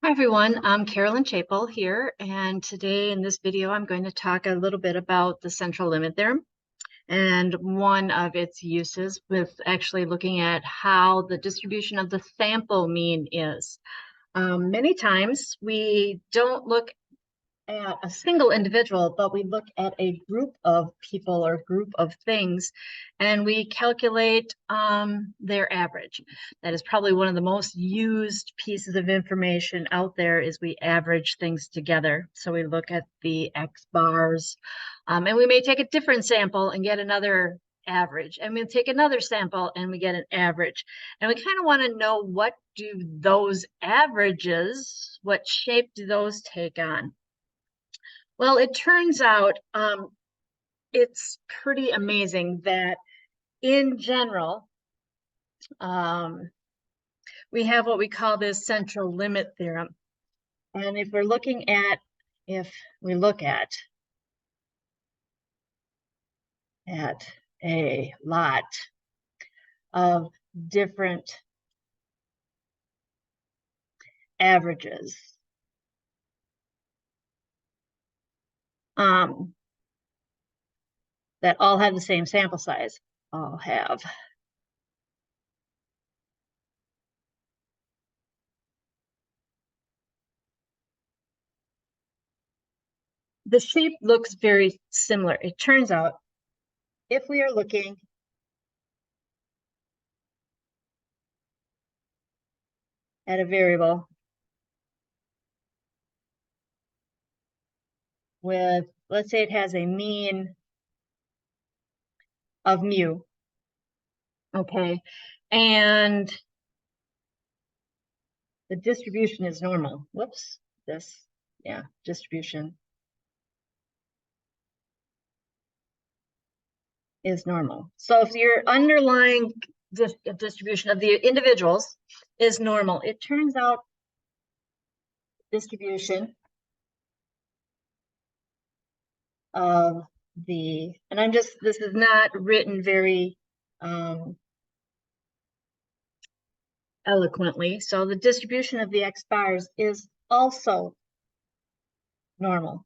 Hi everyone, I'm Carolyn Chapel here, and today in this video I'm going to talk a little bit about the central limit theorem and one of its uses with actually looking at how the distribution of the sample mean is. Many times we don't look at a single individual, but we look at a group of people or group of things, and we calculate their average. That is probably one of the most used pieces of information out there is we average things together. So we look at the X bars, and we may take a different sample and get another average, and we'll take another sample and we get an average. And we kind of want to know, what do those averages, what shape do those take on? Well, it turns out it's pretty amazing that in general, we have what we call this central limit theorem. And if we look at a lot of different averages, that all have the same sample size, all have the shape looks very similar. It turns out if we are looking at a variable with, let's say it has a mean of mu, okay, and the distribution is normal. Whoops, distribution is normal. So if your underlying distribution of the individuals is normal, it turns out distribution of the, and this is not written very eloquently, so the distribution of the X bars is also normal.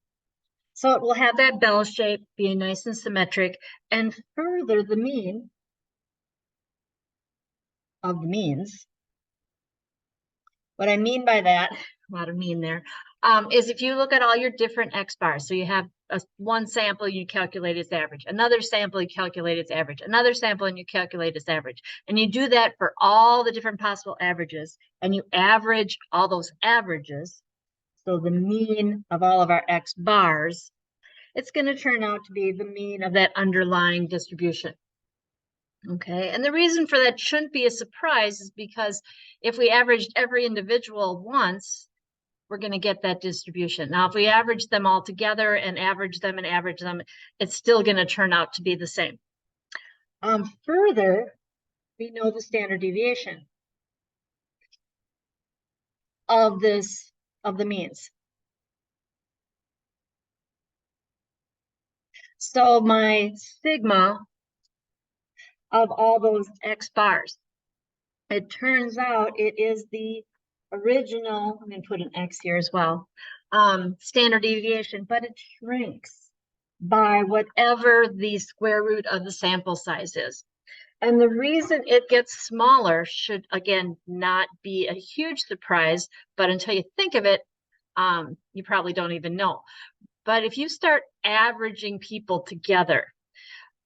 So it will have that bell shape, be nice and symmetric, and further the mean of the means. What I mean by that, a lot of mean there, is if you look at all your different X bars, so you have one sample, you calculate its average, another sample, you calculate its average, another sample, and you calculate its average. And you do that for all the different possible averages, and you average all those averages. So the mean of all of our X bars, it's going to turn out to be the mean of that underlying distribution. Okay, and the reason for that shouldn't be a surprise is because if we averaged every individual once, we're going to get that distribution. Now, if we average them all together and average them, it's still going to turn out to be the same. Further, we know the standard deviation of the means. So my sigma of all those X bars, it turns out it is the original, I'm going to put an X here as well, standard deviation, but it shrinks by whatever the square root of the sample size is. And the reason it gets smaller should, again, not be a huge surprise, but until you think of it, you probably don't even know. But if you start averaging people together,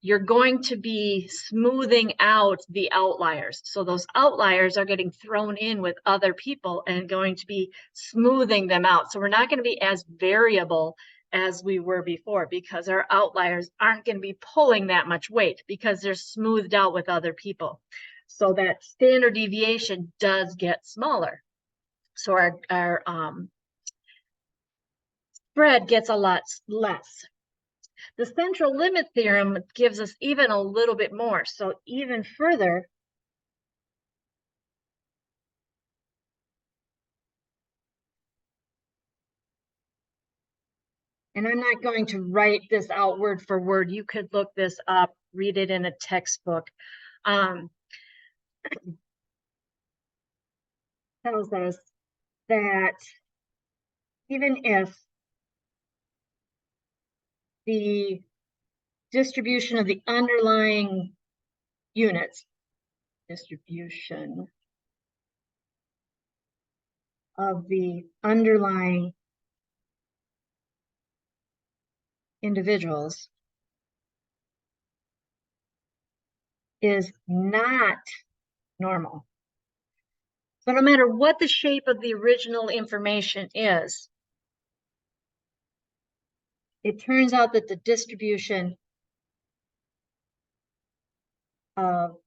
you're going to be smoothing out the outliers. So those outliers are getting thrown in with other people and going to be smoothing them out. So we're not going to be as variable as we were before because our outliers aren't going to be pulling that much weight because they're smoothed out with other people. So that standard deviation does get smaller. So our spread gets a lot less. The central limit theorem gives us even a little bit more. So even further, and I'm not going to write this out word for word. You could look this up, read it in a textbook. Tells us that even if the distribution of the underlying units, distribution of the underlying individuals is not normal. So no matter what the shape of the original information is, it turns out that the distribution of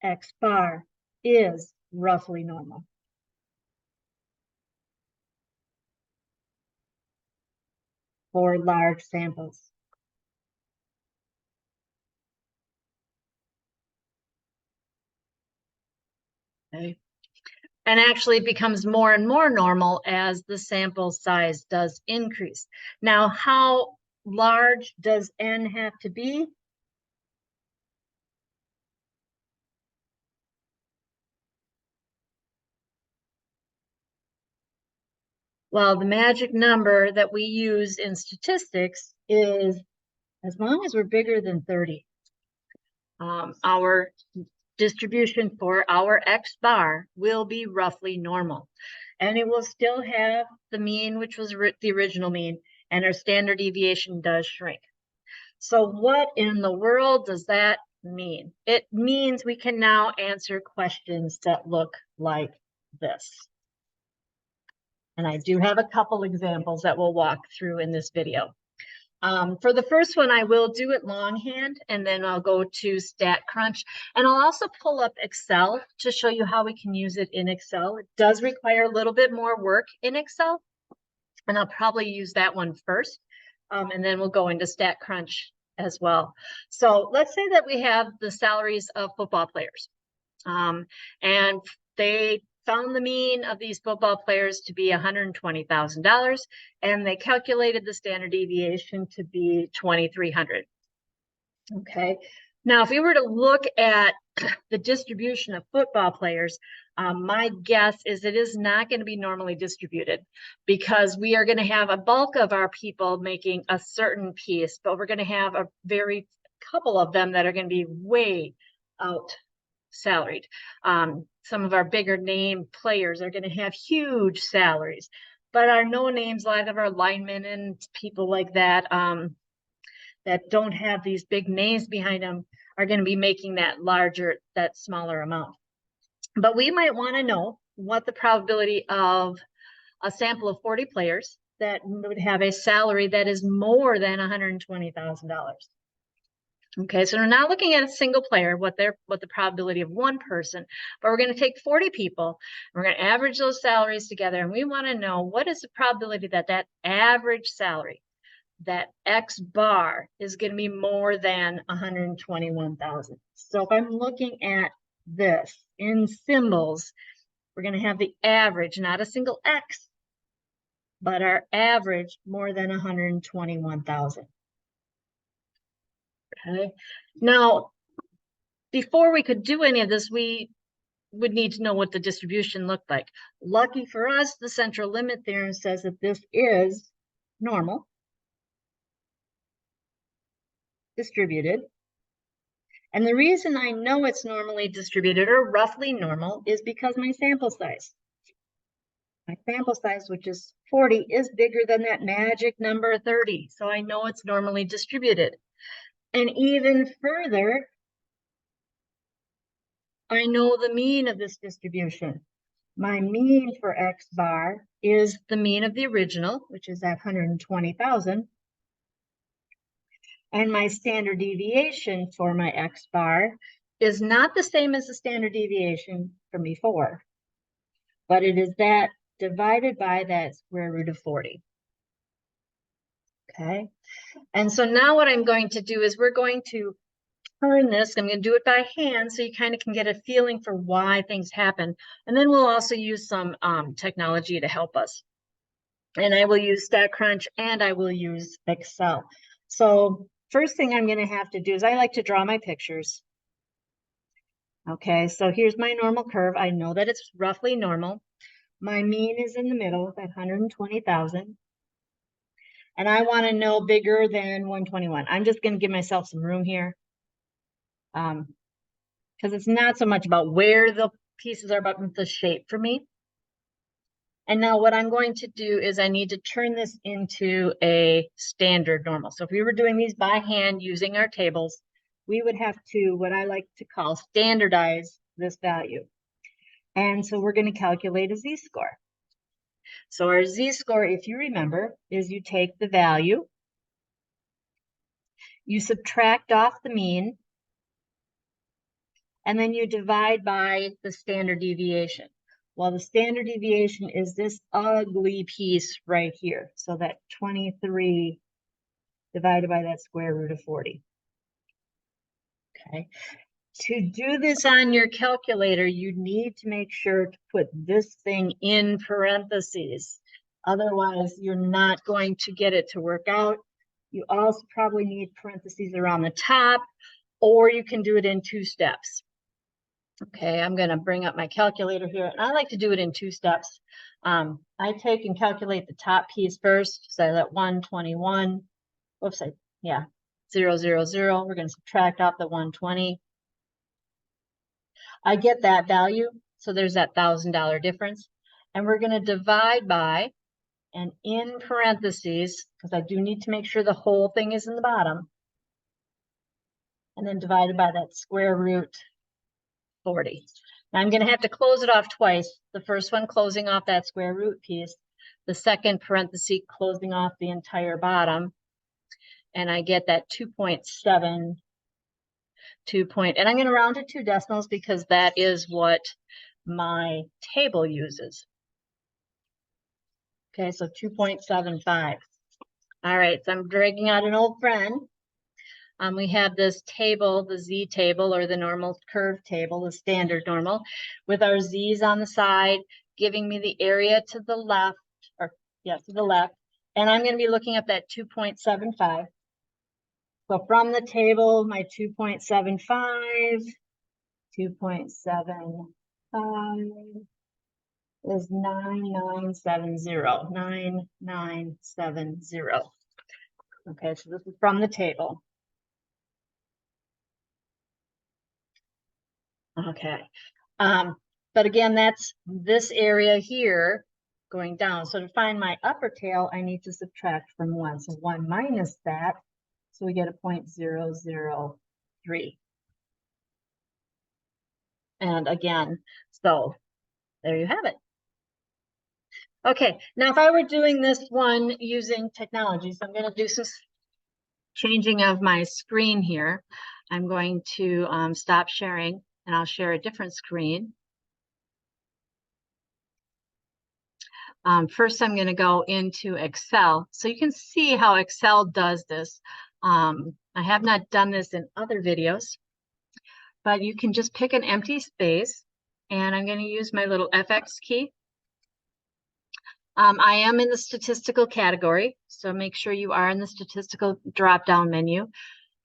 X bar is roughly normal. For large samples. Okay. And actually it becomes more and more normal as the sample size does increase. Now, how large does N have to be? Well, the magic number that we use in statistics is as long as we're bigger than 30. Our distribution for our X bar will be roughly normal. And it will still have the mean, which was the original mean, and our standard deviation does shrink. So what in the world does that mean? It means we can now answer questions that look like this. And I do have a couple examples that we'll walk through in this video. For the first one, I will do it longhand, and then I'll go to StatCrunch. And I'll also pull up Excel to show you how we can use it in Excel. It does require a little bit more work in Excel, and I'll probably use that one first. And then we'll go into StatCrunch as well. So let's say that we have the salaries of football players. And they found the mean of these football players to be $120,000, and they calculated the standard deviation to be 2,300. Okay. Now, if we were to look at the distribution of football players, my guess is it is not going to be normally distributed because we are going to have a bulk of our people making a certain piece, but we're going to have a very couple of them that are going to be way out salaried. Some of our bigger name players are going to have huge salaries, but our no names, like of our linemen and people like that, that don't have these big names behind them, are going to be making that smaller amount. But we might want to know what the probability of a sample of 40 players that would have a salary that is more than $120,000. Okay, so we're not looking at a single player, what the probability of one person, but we're going to take 40 people, we're going to average those salaries together, and we want to know what is the probability that that average salary, that X bar, is going to be more than 121,000. So if I'm looking at this in symbols, we're going to have the average, not a single X, but our average more than 121,000. Okay. Now, before we could do any of this, we would need to know what the distribution looked like. Lucky for us, the central limit theorem says that this is normal, distributed. And the reason I know it's normally distributed or roughly normal is because my sample size. My sample size, which is 40, is bigger than that magic number 30. So I know it's normally distributed. And even further, I know the mean of this distribution. My mean for X bar is the mean of the original, which is at 120,000. And my standard deviation for my X bar is not the same as the standard deviation from before, but it is that divided by that square root of 40. Okay. And so now what I'm going to do is we're going to turn this. I'm going to do it by hand so you kind of can get a feeling for why things happen. And then we'll also use some technology to help us. And I will use StatCrunch and I will use Excel. So first thing I'm going to have to do is I like to draw my pictures. Okay, so here's my normal curve. I know that it's roughly normal. My mean is in the middle at 120,000. And I want to know bigger than 121. I'm just going to give myself some room here. Because it's not so much about where the pieces are, but the shape for me. And now what I'm going to do is I need to turn this into a standard normal. So if we were doing these by hand using our tables, we would have to, what I like to call, standardize this value. And so we're going to calculate a z-score. So our z-score, if you remember, is you take the value, you subtract off the mean, and then you divide by the standard deviation. Well, the standard deviation is this ugly piece right here. So that 23 divided by that square root of 40. Okay. To do this on your calculator, you need to make sure to put this thing in parentheses. Otherwise, you're not going to get it to work out. You also probably need parentheses around the top, or you can do it in 2 steps. Okay, I'm going to bring up my calculator here, and I like to do it in 2 steps. I take and calculate the top piece first, so that 121, oops, 0, 0, 0. We're going to subtract off the 120. I get that value, so there's that $1,000 difference, and we're going to divide by, and in parentheses, because I do need to make sure the whole thing is in the bottom, and then divided by that square root 40. Now I'm going to have to close it off twice. The first one closing off that square root piece, the second parenthesis closing off the entire bottom, and I get that 2.7, and I'm going to round to 2 decimals because that is what my table uses. Okay, so 2.75. All right, so I'm dragging out an old friend. We have this table, the z table, or the normal curve table, the standard normal, with our z's on the side, giving me the area to the left, to the left. And I'm going to be looking at that 2.75. So from the table, my 2.75 is 9970. 9970. Okay, so this is from the table. Okay. But again, that's this area here going down. So to find my upper tail, I need to subtract from 1. So 1 minus that. So we get a 0.003. And again, so there you have it. Okay, now if I were doing this one using technology, so I'm going to do some changing of my screen here. I'm going to stop sharing, and I'll share a different screen. First, I'm going to go into Excel. So you can see how Excel does this. I have not done this in other videos, but you can just pick an empty space, and I'm going to use my little FX key. I am in the statistical category, so make sure you are in the statistical drop-down menu.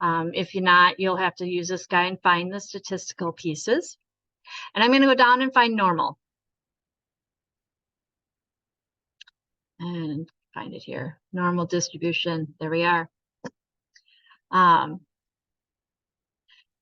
If you're not, you'll have to use this guy and find the statistical pieces. And I'm going to go down and find normal. And find it here, normal distribution. There we are.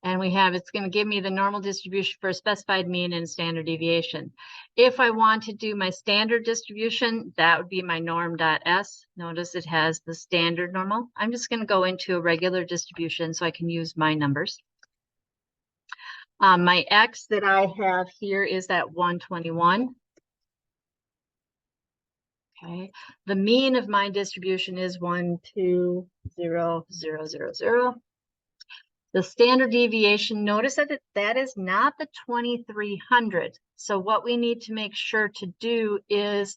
And we have, it's going to give me the normal distribution for a specified mean and standard deviation. If I want to do my standard distribution, that would be my norm.s. Notice it has the standard normal. I'm just going to go into a regular distribution so I can use my numbers. My x that I have here is that 121. Okay, the mean of my distribution is 1, 2, 0, 0, 0, 0. The standard deviation, notice that that is not the 2300. So what we need to make sure to do is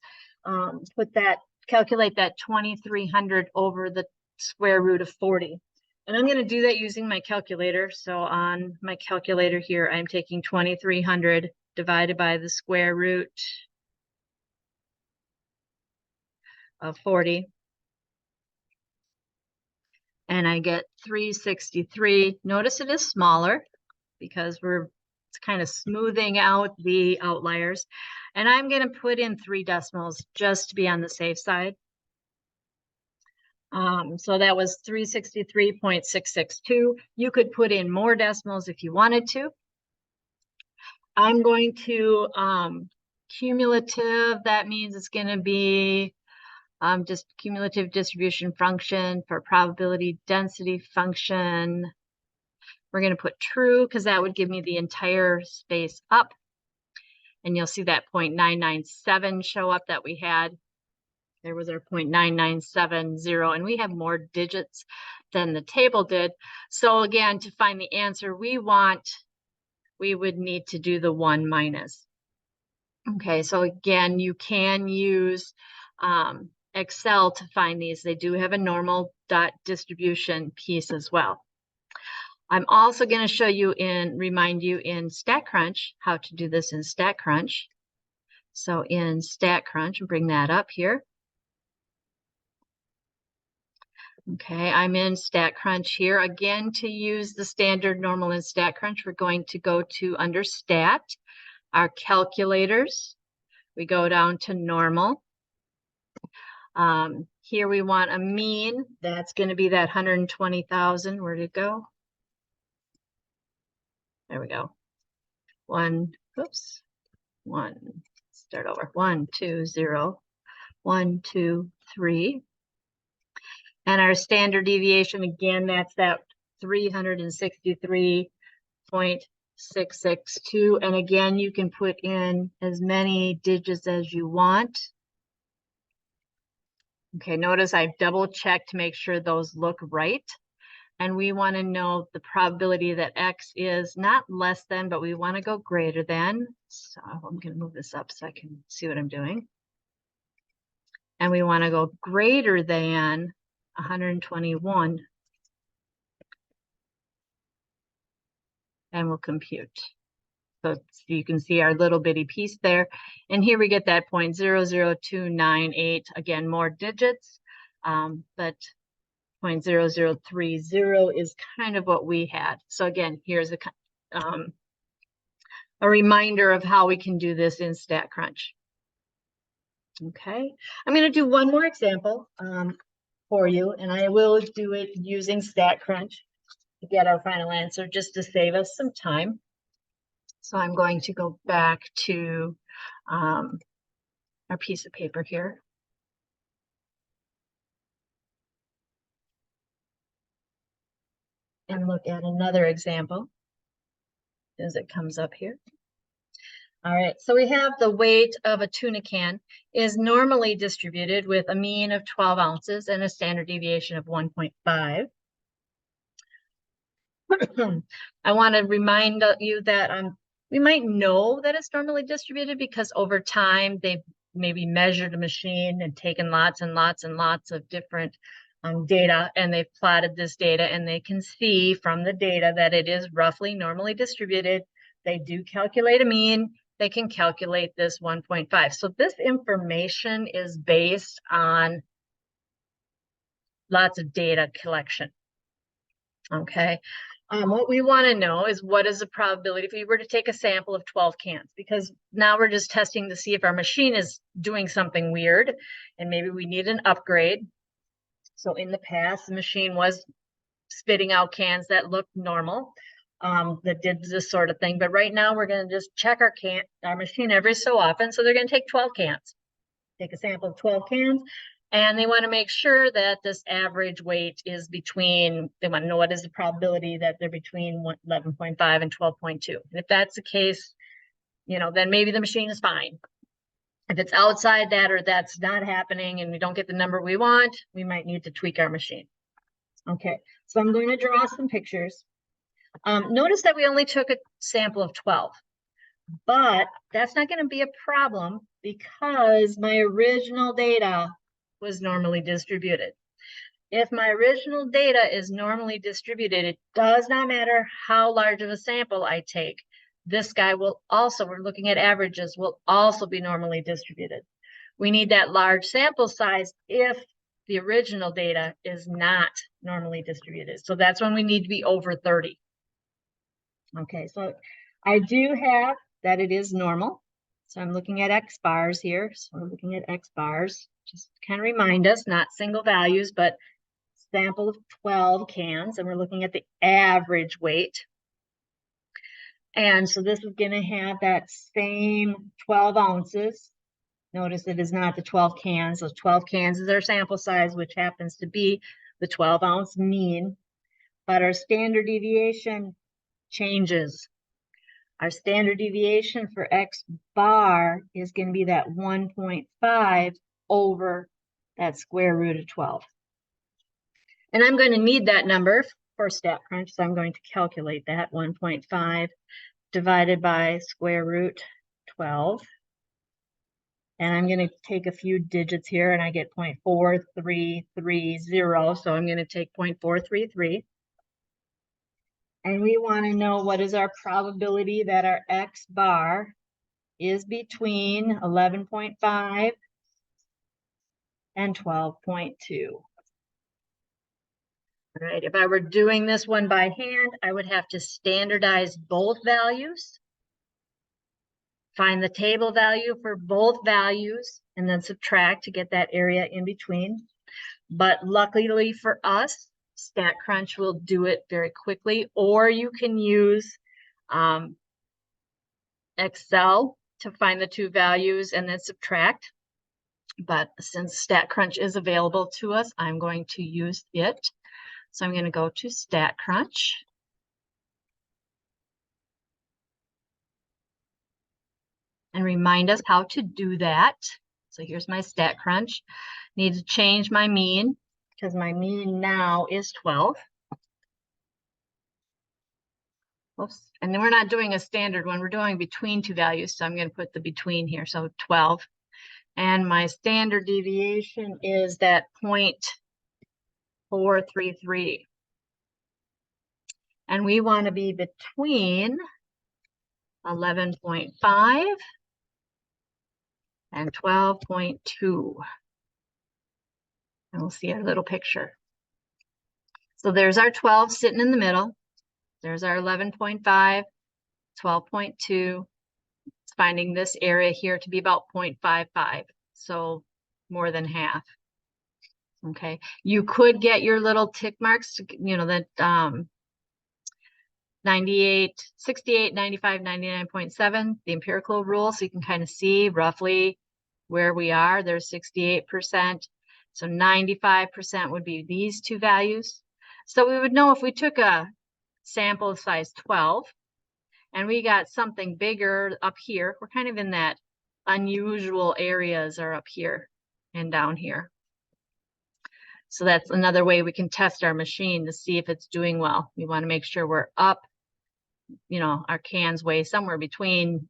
calculate that 2300 over the square root of 40. And I'm going to do that using my calculator. So on my calculator here, I'm taking 2300 divided by the square root of 40. And I get 363. Notice it is smaller because we're It's kind of smoothing out the outliers. And I'm going to put in 3 decimals just to be on the safe side. So that was 363.662. You could put in more decimals if you wanted to. I'm going to cumulative. That means it's going to be just cumulative distribution function for probability density function. We're going to put true because that would give me the entire space up. And you'll see that 0.997 show up that we had. There was our 0.9970, and we have more digits than the table did. So again, to find the answer we want, we would need to do the 1 minus. Okay, so again, you can use Excel to find these. They do have a normal dot distribution piece as well. I'm also going to show you remind you in StatCrunch how to do this in StatCrunch. So in StatCrunch, bring that up here. Okay, I'm in StatCrunch here. Again, to use the standard normal in StatCrunch, we're going to go to under Stat, our calculators. We go down to normal. Here we want a mean. That's going to be that 120,000. Where'd it go? There we go. Start over. 1, 2, 0, 1, 2, 3. And our standard deviation, again, that's that 363.662. And again, you can put in as many digits as you want. Okay, notice I've double checked to make sure those look right. And we want to know the probability that X is not less than, but we want to go greater than. So I'm going to move this up so I can see what I'm doing. And we want to go greater than 121. And we'll compute. So you can see our little bitty piece there. And here we get that 0.00298, again, more digits, but 0.0030 is kind of what we had. So again, here's a reminder of how we can do this in StatCrunch. Okay, I'm going to do one more example for you, and I will do it using StatCrunch to get our final answer, just to save us some time. So I'm going to go back to our piece of paper here. And look at another example as it comes up here. All right, so we have the weight of a tuna can is normally distributed with a mean of 12 ounces and a standard deviation of 1.5. I want to remind you that we might know that it's normally distributed because over time they've maybe measured a machine and taken lots and lots and lots of different data, and they've plotted this data, and they can see from the data that it is roughly normally distributed. They do calculate a mean. They can calculate this 1.5. So this information is based on lots of data collection. Okay. What we want to know is what is the probability if we were to take a sample of 12 cans, because now we're just testing to see if our machine is doing something weird and maybe we need an upgrade. So in the past, the machine was spitting out cans that looked normal, that did this sort of thing. But right now we're going to just check our machine every so often. So they're going to take 12 cans, take a sample of 12 cans. And they want to make sure that this average weight is between, they want to know what is the probability that they're between 11.5 and 12.2. And if that's the case, then maybe the machine is fine. If it's outside that or that's not happening and we don't get the number we want, we might need to tweak our machine. Okay, so I'm going to draw some pictures. Notice that we only took a sample of 12, but that's not going to be a problem because my original data was normally distributed. If my original data is normally distributed, it does not matter how large of a sample I take. This guy will also, we're looking at averages, will also be normally distributed. We need that large sample size if the original data is not normally distributed. So that's when we need to be over 30. Okay, so I do have that it is normal. So I'm looking at X bars here. So we're looking at X bars, just to kind of remind us, not single values, but sample of 12 cans. And we're looking at the average weight. And so this is going to have that same 12 ounces. Notice it is not the 12 cans. Those 12 cans is our sample size, which happens to be the 12-ounce mean. But our standard deviation changes. Our standard deviation for X bar is going to be that 1.5 over that square root of 12. And I'm going to need that number for StatCrunch, so I'm going to calculate that 1.5 divided by square root 12. And I'm going to take a few digits here, and I get 0.4330, so I'm going to take 0.433. And we want to know what is our probability that our X bar is between 11.5 and 12.2. All right, if I were doing this one by hand, I would have to standardize both values, find the table value for both values, and then subtract to get that area in between. But luckily for us, StatCrunch will do it very quickly, or you can use Excel to find the two values and then subtract. But since StatCrunch is available to us, I'm going to use it. So I'm going to go to StatCrunch. And remind us how to do that. So here's my StatCrunch. Need to change my mean because my mean now is 12. Oops. And then we're not doing a standard one. We're doing between two values. So I'm going to put the between here. So 12. And my standard deviation is that 0.433. And we want to be between 11.5 and 12.2. And we'll see our little picture. So there's our 12 sitting in the middle. There's our 11.5, 12.2. It's finding this area here to be about 0.55. So more than half. Okay. You could get your little tick marks, you know, that 98, 68, 95, 99.7, the empirical rule. So you can kind of see roughly where we are. There's 68%. So 95% would be these two values. So we would know if we took a sample of size 12 and we got something bigger up here. We're kind of in that unusual areas are up here and down here. So that's another way we can test our machine to see if it's doing well. We want to make sure we're up, you know, our cans weigh somewhere between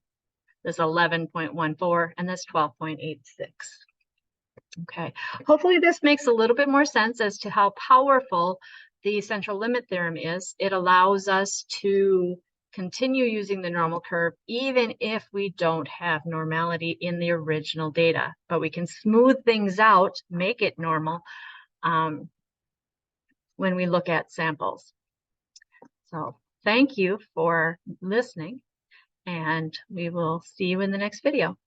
this 11.14 and this 12.86. Okay, hopefully this makes a little bit more sense as to how powerful the central limit theorem is. It allows us to continue using the normal curve even if we don't have normality in the original data, but we can smooth things out, make it normal when we look at samples. So thank you for listening, and we will see you in the next video.